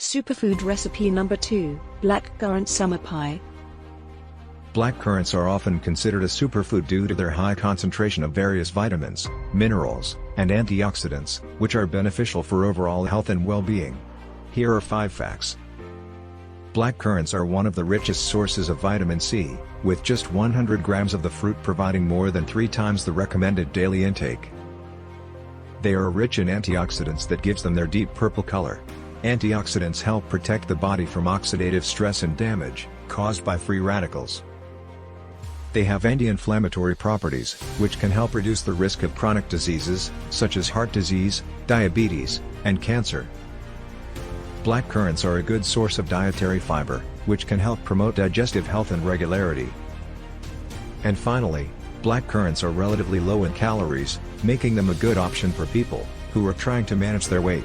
Superfood recipe number 2, Blackcurrant summer pie. Blackcurrants are often considered a superfood due to their high concentration of various vitamins, minerals, and antioxidants, which are beneficial for overall health and well-being. Here are 5 facts. Blackcurrants are one of the richest sources of vitamin C, with just 100 grams of the fruit providing more than 3 times the recommended daily intake. They are rich in antioxidants that gives them their deep purple color. Antioxidants help protect the body from oxidative stress and damage caused by free radicals. They have anti-inflammatory properties, which can help reduce the risk of chronic diseases, such as heart disease, diabetes, and cancer. Blackcurrants are a good source of dietary fiber, which can help promote digestive health and regularity. And finally, blackcurrants are relatively low in calories, making them a good option for people who are trying to manage their weight.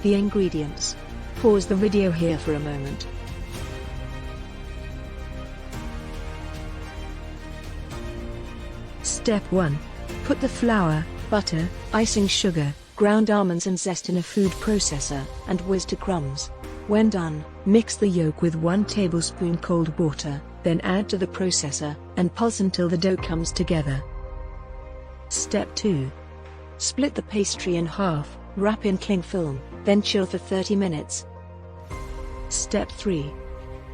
The ingredients. Pause the video here for a moment. Step 1. Put the flour, butter, icing sugar, ground almonds and zest in a food processor, and whiz to crumbs. When done, mix the yolk with 1 tablespoon cold water, then add to the processor, and pulse until the dough comes together. Step 2. Split the pastry in half, wrap in cling film, then chill for 30 minutes. Step 3.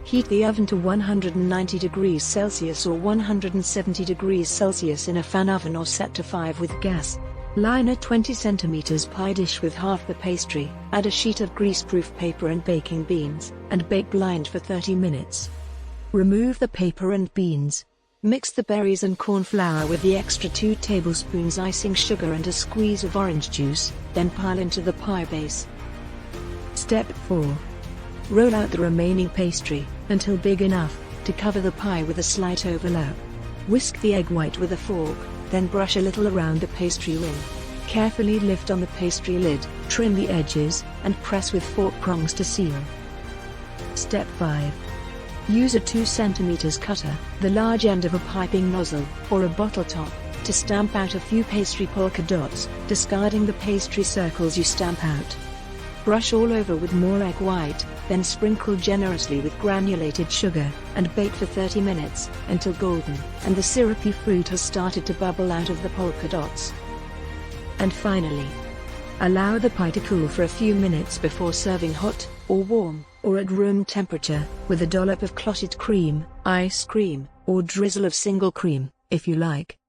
Heat the oven to 190 degrees Celsius or 170 degrees Celsius in a fan oven or set to 5 with gas. Line a 20 cm pie dish with half the pastry, add a sheet of greaseproof paper and baking beans, and bake blind for 30 minutes. Remove the paper and beans. Mix the berries and corn flour with the extra 2 tablespoons icing sugar and a squeeze of orange juice, then pile into the pie base. Step 4. Roll out the remaining pastry, until big enough to cover the pie with a slight overlap. Whisk the egg white with a fork, then brush a little around the pastry ring. Carefully lift on the pastry lid, trim the edges, and press with fork prongs to seal. Step 5. Use a 2 cm cutter, the large end of a piping nozzle, or a bottle top, to stamp out a few pastry polka dots, discarding the pastry circles you stamp out. Brush all over with more egg white, then sprinkle generously with granulated sugar, and bake for 30 minutes, until golden, and the syrupy fruit has started to bubble out of the polka dots. And finally, allow the pie to cool for a few minutes before serving hot, or warm, or at room temperature, with a dollop of clotted cream, ice cream, or drizzle of single cream, if you like.